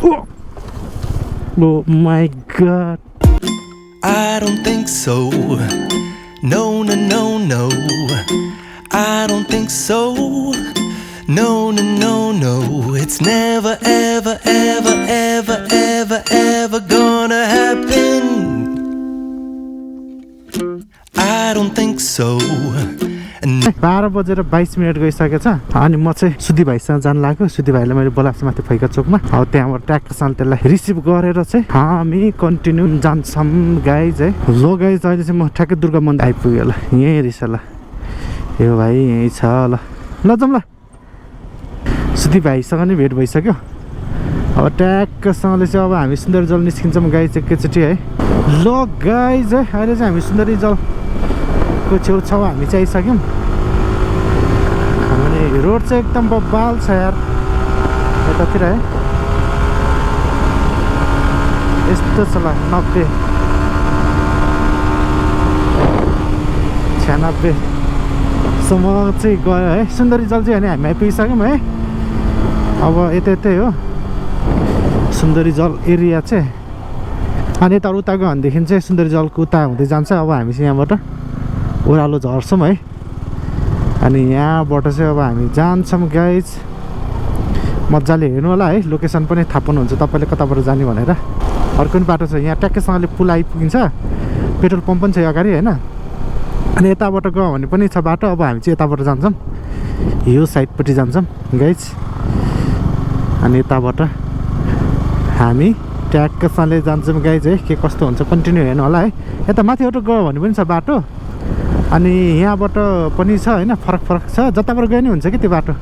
Oh my god. I don't think so. No, no, no, no. I don't think so. No, no, no, no. It's never, ever, ever, ever, ever, ever gonna happen. I don't think so. 12:22 गइसकेको छ अनि म चाहिँ सुधी भाइसँग जान लाग्यो सुधी भाइलाई मैले बोलाएको छु माथि फैका चोकमा अब त्यहाँबाट ट्र्याक्टरसँग त्यसलाई रिसिभ गरेर चाहिँ हामी कन्टिन्यू जान्छौँ गाइज है लो गाइज अहिले चाहिँ म ठ्याक्कै दुर्गा मन्दिर आइपुग्यो ल यहीँ रहेछ ल यो भाइ यहीँ छ ल ल जाउँ ल सुधी भाइसँग नि भेट भइसक्यो अब ट्याक्कसँगले चाहिँ अब हामी सुन्दरी जल निस्किन्छौँ गाइज एकैचोटि है ल गाइज है अहिले चाहिँ हामी सुन्दरी जलको छेउछाउ हामी चाहिँ आइसक्यौँ अनि रोड चाहिँ एकदम बब्बाल छ यार यतातिर है यस्तो छ ल 90 96 सम्म चाहिँ गयो है सुन्दरी जल चाहिँ अनि हामी आइपुगिसक्यौँ है अब यतै हो सुन्दरी जल एरिया चाहिँ अनि यता उता गयो भनेदेखि चाहिँ सुन्दरी जलको उता हुँदै जान्छ अब हामी चाहिँ यहाँबाट ओह्रालो झर्छौँ है अनि यहाँबाट चाहिँ अब हामी जान्छौँ गाइज मजाले हेर्नु होला है लोकेसन पनि थाहा पाउनुहुन्छ तपाईँले कताबाट जाने भनेर अर्को पनि बाटो छ यहाँ ट्याक्कैसँगले पुल आइपुगिन्छ पेट्रोल पम्प पनि छ अगाडि होइन अनि यताबाट गयो भने पनि छ बाटो अब हामी चाहिँ यताबाट जान्छौँ यो साइडपट्टि जान्छौँ गाइज अनि यताबाट हामी ट्याक्कसँगले जान्छौँ गाइज है के कस्तो हुन्छ कन्टिन्यू हेर्नु होला है यता माथिबाट गयो भने पनि छ बाटो अनि यहाँबाट पनि छ होइन फरक छ जताबाट गयो नि हुन्छ कि त्यो बाटो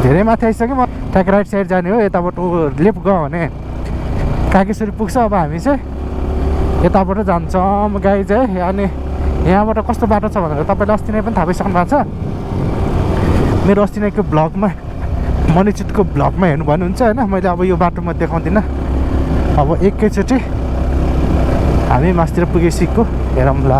धेरै माथि आइसक्यो म ट्याक राइट साइड जाने हो यताबाट लेफ्ट गयो भने कागेश्वरी पुग्छ अब हामी चाहिँ यताबाट जान्छौँ गाइज है अनि यहाँबाट कस्तो बाटो छ भनेर तपाईँले अस्ति नै पनि थाहा पाइसक्नु भएको छ मेरो अस्ति नैको ब्लगमा मणिचुटको ब्लगमा हेर्नु भन्नुहुन्छ होइन मैले अब यो बाटोमा देखाउँदिनँ अब एकैचोटि हामी मासतिर पुगेसीको हेरौँ ला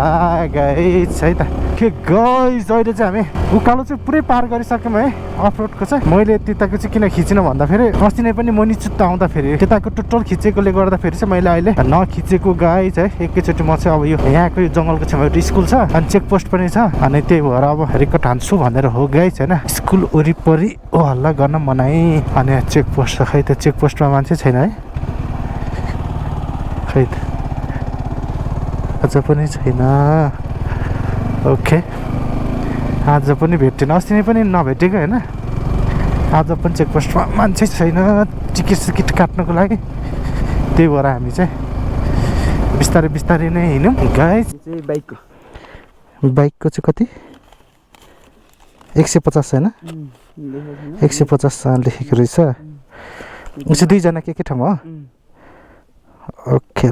गाइज है त के गाइज अहिले चाहिँ हामी उकालो चाहिँ पुरै पार गरिसक्यौँ है अफरोडको चाहिँ मैले त्यताको चाहिँ किन खिचिनँ भन्दाखेरि अस्ति नै पनि मणिचुट आउँदाखेरि त्यताको टोटल खिचेकोले गर्दाखेरि चाहिँ मैले अहिले नखिचेको गाइज है एकैचोटि म चाहिँ अब यो यहाँको यो जङ्गलको छेउमा एउटा स्कुल छ अनि चेकपोस्ट पनि छ अनि त्यही भएर अब रेकर्ड हान्छु भनेर हो गाइज होइन स्कुल वरिपरि ओ हल्ला गर्न मनाइ अनि चेकपोस्ट छ खै त चेकपोस्टमा मान्छे छैन है खै त आज पनि छैन ओके आज पनि भेटेन अस्ति नै पनि नभेटेको होइन आज पनि चेकपोस्टमा मान्छे छैन टिकट काट्नको लागि त्यही भएर हामी चाहिँ बिस्तारै बिस्तारै नै हिँड्यौँ गाइज चाहिँ बाइकको चाहिँ कति 150 होइन 150 लेखेको रहेछ उसै दुईजना के ठाउँमा हो ओके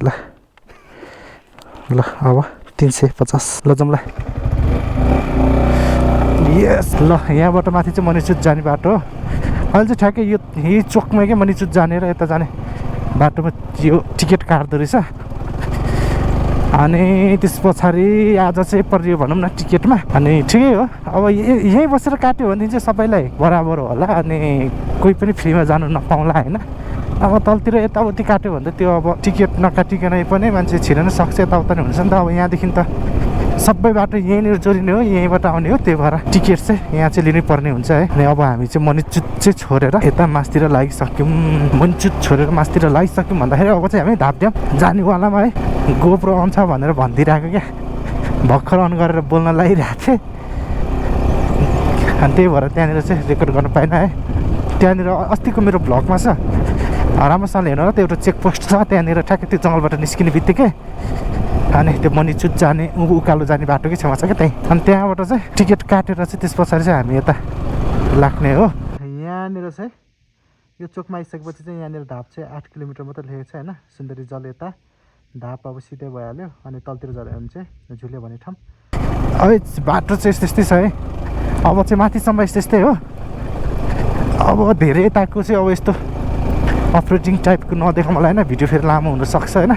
ल अब 350 ल जाउँ ल यस ल यहाँबाट माथि चाहिँ मणिचुट जाने बाटो हो अहिले चाहिँ ठ्याक्कै यही चोकमा क्या मणिचुट जाने र यता जाने बाटोमा यो टिकट काट्दो रहेछ अनि त्यस पछाडि आज चाहिँ परियो भनौँ न टिकटमा अनि ठिकै हो अब यहीँ बसेर काट्यो भनेदेखि चाहिँ सबैलाई बराबर होला अनि कोही पनि फ्रीमा जानु नपाउँला होइन अब तलतिर यताउति काट्यो भने त त्यो अब टिकट नकाटिकनै पनि मान्छे छिर्न सक्छ यताउता नि हुन्छ नि त अब यहाँदेखि त सबै बाटो यहीँनिर जोडिने हो यहीँबाट आउने हो त्यही भएर टिकट चाहिँ यहाँ चाहिँ लिनै पर्ने हुन्छ है अनि अब हामी चाहिँ मणिचुट चाहिँ छोडेर यता मासतिर लागिसक्यौँ मणिचुट छोडेर मासतिर लागिसक्यौँ भन्दाखेरि अब चाहिँ हामी धापध्याम जानेवालामा है गोप्रो आउँछ भनेर भनिदिइरहेको क्या भर्खर अन गरेर बोल्न लागिरहेको थिएँ अनि त्यही भएर त्यहाँनिर चाहिँ रेकर्ड गर्न पाइनँ है त्यहाँनिर अस्तिको मेरो भ्लगमा छ राम्रोसँगले हेर्नु र त्यो एउटा चेकपोस्ट छ त्यहाँनिर ठ्याक्कै त्यो जङ्गलबाट निस्किने बित्तिकै अनि त्यो मणिचुट जाने उकालो जाने बाटोकै छेउमा छ क्या त्यहीँ अनि त्यहाँबाट चाहिँ टिकट काटेर चाहिँ त्यस पछाडि चाहिँ हामी यता लाग्ने हो यहाँनिर चाहिँ यो चोकमा आइसकेपछि चाहिँ यहाँनिर धाप चाहिँ 8 किलोमिटर मात्रै लेखेको छ होइन सुन्दरी जल यता धाप अब सिधै भइहाल्यो अनि तलतिर झऱ्यो भने चाहिँ झुल्यो भन्ने ठाउँ अब बाटो चाहिँ यस्तै छ है अब चाहिँ माथिसम्म यस्तै हो अब धेरै यताको चाहिँ अब यस्तो अपरेटिङ टाइपको नदेखाउँ मलाई होइन भिडियो फेरि लामो हुनसक्छ होइन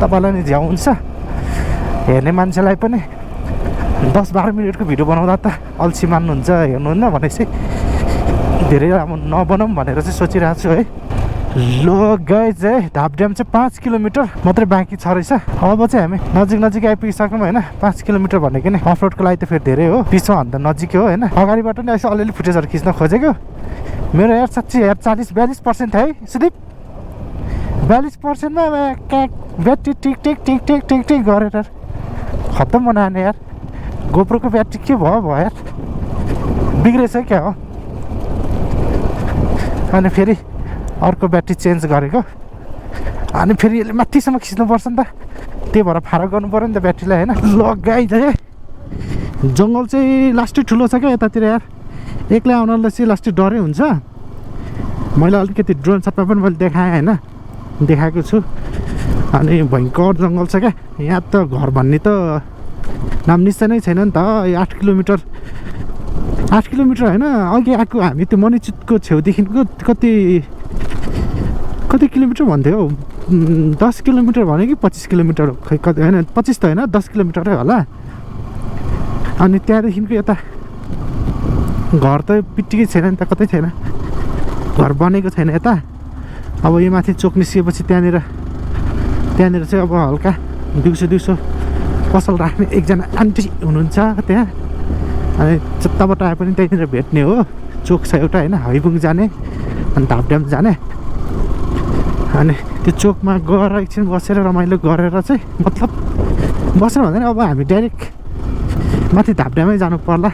तपाईँलाई नि झ्याउ हुन्छ हेर्ने मान्छेलाई पनि 10-12 मिनटको भिडियो बनाउँदा त अल्छी मान्नुहुन्छ हेर्नुहुन्न भनेपछि धेरै लामो नबनाऊँ भनेर चाहिँ सोचिरहेको छु है ल गाइज है धापड्याम चाहिँ 5 किलोमिटर मात्रै बाँकी छ रहेछ। अब चाहिँ हामी नजिक आइपुगिसक्यौँ होइन। 5 किलोमिटर भनेको नि अफरोडको लागि त फेरि धेरै हो, पिछमा भन्दा नजिकै हो होइन। अगाडिबाट नि यसो अलिअलि फुटेजहरू खिच्न खोजेको मेरो यार साँच्ची यार 42% है सुदीप। 42%मा ब्याट्री टिक गरेर खत्तम बनाने यार। गोप्रोको ब्याट्री के भयो यार, बिग्रेछ क्या हो। अनि फेरि अर्को ब्याट्री चेन्ज गरेको, अनि फेरि यसले माथिसम्म खिच्नुपर्छ नि त, त्यही भएर फारक गर्नु पऱ्यो नि त ब्याट्रीलाई होइन। लगाइ है जङ्गल चाहिँ लास्टै ठुलो छ क्या यतातिर यार। एक्लै आउनलाई चाहिँ लास्टै डरै हुन्छ। मैले अलिकति ड्रोन सटमा पनि मैले देखाएको छु। अनि भयङ्कर जङ्गल छ क्या यहाँ त। घर भन्ने त नाम निश्चय नै छैन नि त। 8 किलोमिटर होइन, अघि आएको हामी त्यो मणिचुतको छेउदेखिको कति किलोमिटर भन्थ्यो हौ, 10 किलोमिटर भन्यो कि 25 किलोमिटर खै कति होइन, 25 त होइन 10 किलोमिटरै होला। अनि त्यहाँदेखिको यता घर त पिट्टिकै छैन नि त, कतै छैन, घर बनेको छैन यता। अब यो माथि चोक निस्किएपछि त्यहाँनिर चाहिँ अब हल्का दिउँसो पसल राख्ने एकजना आन्टी हुनुहुन्छ त्यहाँ। अनि जताबाट आए पनि त्यहीँनिर भेट्ने हो। चोक छ एउटा होइन, हाइबुङ जाने अनि धापड्याम जाने। अनि त्यो चोकमा गएर एकछिन बसेर रमाइलो गरेर चाहिँ, मतलब बसेर भन्दैन अब हामी डाइरेक्ट माथि धापड्यामै जानु पर्ला।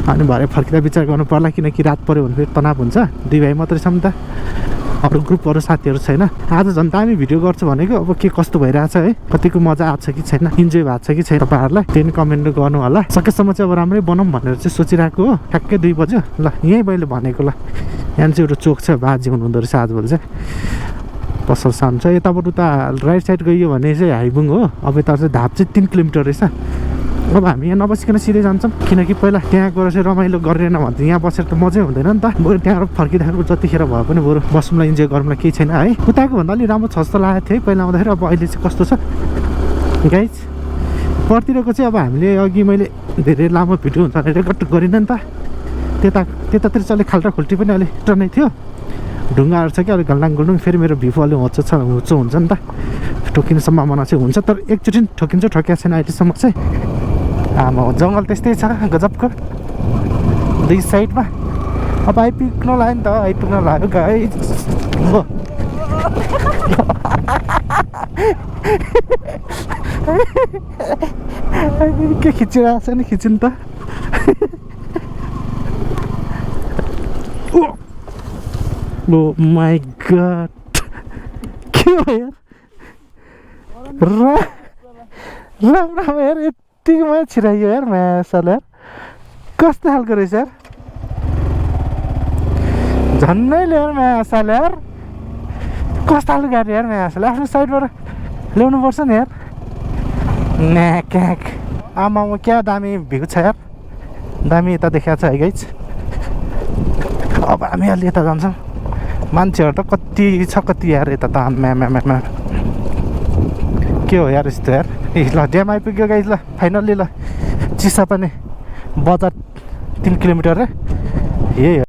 अनि भरे फर्किँदा विचार गर्नु पर्ला, किनकि रात पऱ्यो भने फेरि तनाव हुन्छ। 2 भाइ मात्रै छौँ नि त, अरू ग्रुपहरू साथीहरू छैन। आज झन् दामी भिडियो गर्छु भनेको, अब के कस्तो भइरहेछ है, कतिको मजा आएको छ कि छैन, इन्जोय भएको छ कि छैन तपाईँहरूलाई त्यही नै कमेन्ट गर्नु होला। सकेसम्म चाहिँ अब राम्रै बनाऊँ भनेर चाहिँ सोचिरहेको हो। ठ्याक्कै 2 बज्यो ल, यहीँ मैले भनेको ल। यहाँ चाहिँ एउटा चोक छ, बाजी हुनुहुँदो रहेछ आजभोलि चाहिँ। पसल साम छ यताबाट उता राइट साइड गइयो भने चाहिँ हाइबुङ हो। अब यता चाहिँ धाप चाहिँ 3 किलोमिटर रहेछ। अब हामी यहाँ नबसिकन सिधै जान्छौँ, किनकि पहिला त्यहाँ गएर चाहिँ रमाइलो गरेन भने त यहाँ बसेर त मजै हुँदैन नि त। बरु त्यहाँबाट फर्किँदाखेरि जतिखेर भए पनि बरु बसौँला, इन्जोय गरौँला, केही छैन है। उताको भन्दा अलिक राम्रो छ जस्तो लागेको थियो है पहिला आउँदाखेरि। अब अहिले चाहिँ कस्तो छ गाइज परतिरको चाहिँ। अब हामीले अघि मैले धेरै लामो भिडियो हुन्छ भने रेकर्ड गरिनँ नि त, त्यतातिर चाहिँ अलिक खाल्टा खुल्टी पनि अलिक टर्नै थियो। ढुङ्गाहरू छ क्या अलिक घल्डाङ गुल्डुङ। फेरि मेरो भिफो अलिक होचो हुन्छ नि त, ठोकिने सम्भावना चाहिँ हुन्छ। तर एकचोटि ठोकिएको छैन अहिलेसम्म चाहिँ। आमा जङ्गल त्यस्तै छ गजबको 2 साइडमा। अब आइपुग्न लाग्यो नि त, आइपुग्न लाग्यो गाइज। के खिचिरहेको छ नि, खिच्नु त। ओ माई गड के हो यार, राम यार, यत्तिकोमा छिराइयो यार म्यासल यार। कस्तो खालको रहेछ यार, झन्नै ल्याएर म्यासल यार। कस्तो खालको गाडी यार म्यासल, आफ्नो साइडबाट ल्याउनुपर्छ नि यार। क्याक आमामा क्या दामी भिउ छ यार, दामी यता देखाएको छ है गाइज। अब हामी अलि यता जान्छौँ। मान्छेहरू त कति छ कति यार यता त। आम्मा के हो यार यस्तो यार। ल ड्याम आइपुग्यो गाइज। ल फाइनल्ली ल चिसा पनि बजार 3 किलोमिटर रे यही हो।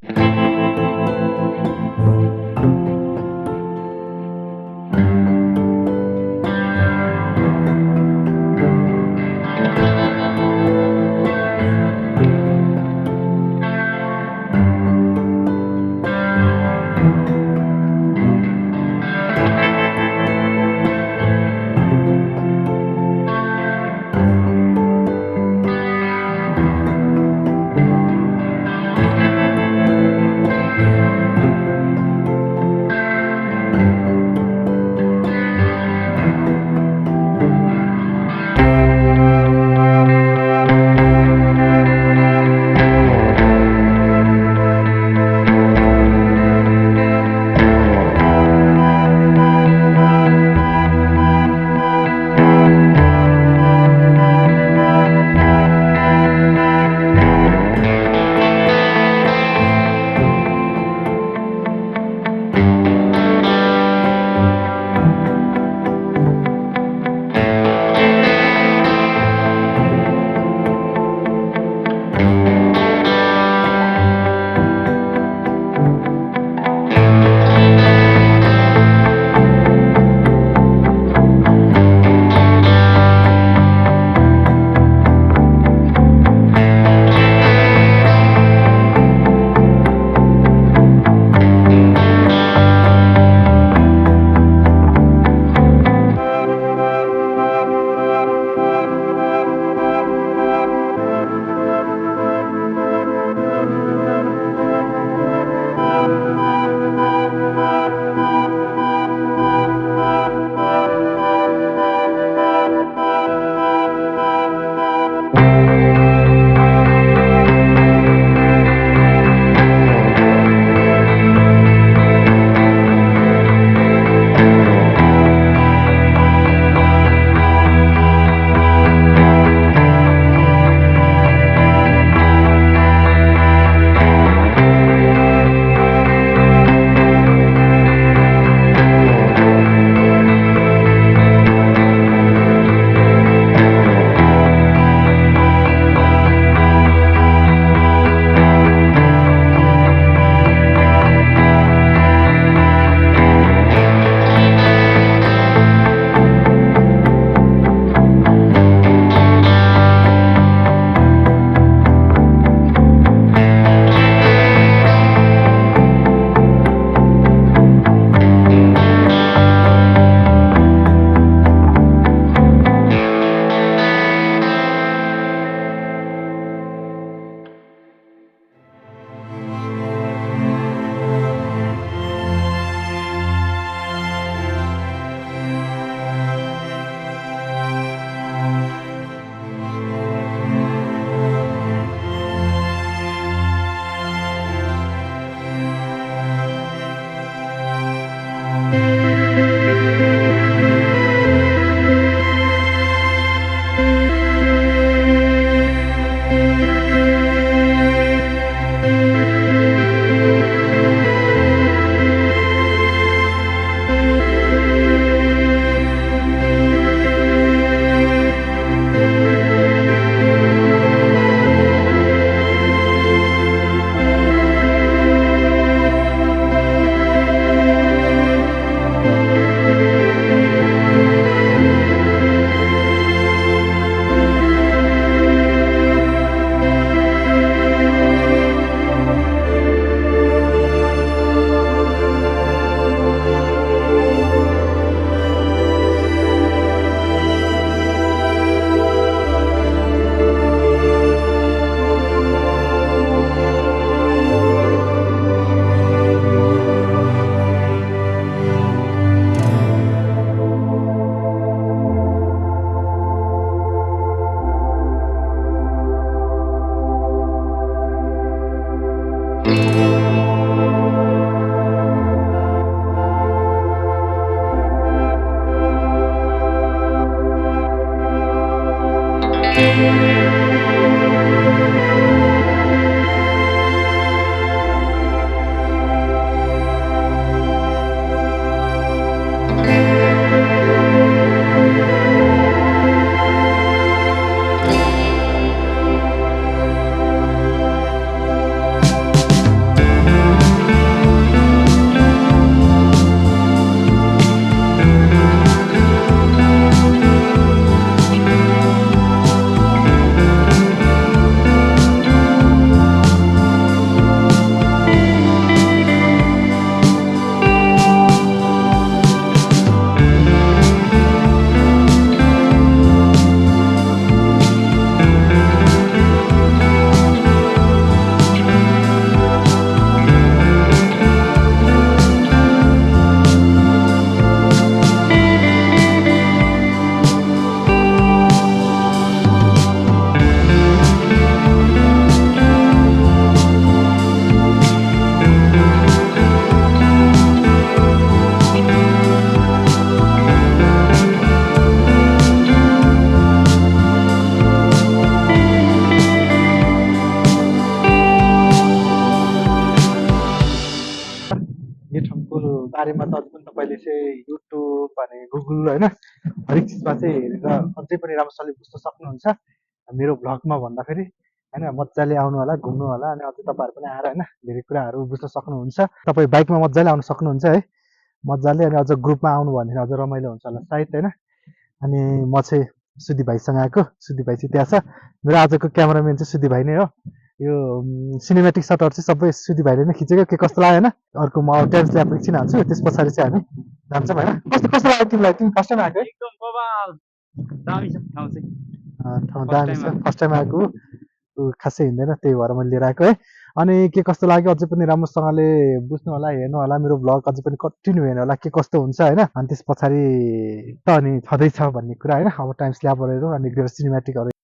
यो ठाउँको बारेमा त अझै पनि तपाईँले चाहिँ युट्युब अनि गुगल होइन हरेक चिजमा चाहिँ हेरेर अझै पनि राम्रोसँगले बुझ्न सक्नुहुन्छ मेरो भ्लगमा भन्दाखेरि होइन मजाले आउनु होला घुम्नु होला अनि अझै तपाईँहरू पनि आएर होइन धेरै कुराहरू बुझ्न सक्नुहुन्छ तपाईँ बाइकमा मजाले आउन सक्नुहुन्छ है मजाले अनि अझ ग्रुपमा आउनु भने अझ रमाइलो हुन्छ होला सायद होइन अनि म चाहिँ सुदीप भाइसँग आएको सुदीप भाइ चाहिँ त्यहाँ छ मेरो आजको क्यामेराम्यान चाहिँ सुदीप भाइ नै हो यो सिनेमेटिक सटहरू चाहिँ सबै सुदीप भाइले नै खिचेको के कस्तो लाग्यो होइन अर्को म टेन्स ल्याब एकछिन हाल्छु त्यस पछाडि चाहिँ हामी जान्छौँ होइन कस्तो कस्तो लाग्यो तिमीलाई तिमी फर्स्ट टाइम आएको है एकदम बबाल दामी छ ठाउँ चाहिँ ठाउँ दामी छ फर्स्ट टाइम आएको ऊ खासै हिँड्दैन त्यही भएर मैले लिएर आएको है अनि के कस्तो लाग्यो अझै पनि राम्रोसँगले बुझ्नु होला हेर्नु होला मेरो भ्लग अझै पनि कन्टिन्यू हेर्नु होला के कस्तो हुन्छ होइन अनि त्यस पछाडि त अनि छँदैछ भन्ने कुरा होइन अब टाइम स्ल्याबहरू अनि सिनेमेटिकहरू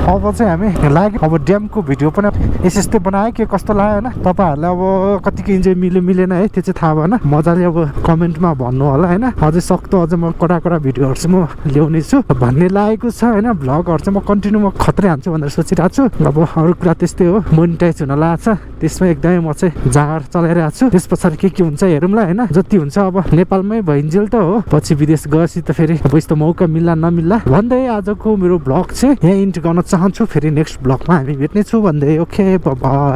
अब चाहिँ हामी लाग्यो अब ड्यामको भिडियो पनि यस्तै बनायो के कस्तो लाग्यो होइन तपाईँहरूलाई अब कतिको इन्जोय मिल्यो मिलेन है त्यो चाहिँ थाहा भएन मजाले अब कमेन्टमा भन्नु होला होइन अझै सक्दो अझै म कडा भिडियोहरू चाहिँ म ल्याउने छु भन्ने लागेको छ होइन भ्लगहरू चाहिँ म कन्टिन्यू म खत्रै हान्छु भनेर सोचिरहेको छु अब अरू कुरा त्यस्तै हो मोनिटाइज हुन लाग्छ त्यसमा एकदमै म चाहिँ जाँगर चलाइरहेको छु त्यस पछाडि के हुन्छ हेरौँला होइन जति हुन्छ अब नेपालमै भइन्जेल त हो पछि विदेश गएपछि त फेरि अब यस्तो मौका मिल्ला नमिल्ला भन्दै आजको मेरो भ्लग चाहिँ यहीँ इन्ड गर्न चाहन्छु फेरि नेक्स्ट भ्लगमा हामी भेट्नेछौँ भन्दै ओके बाइ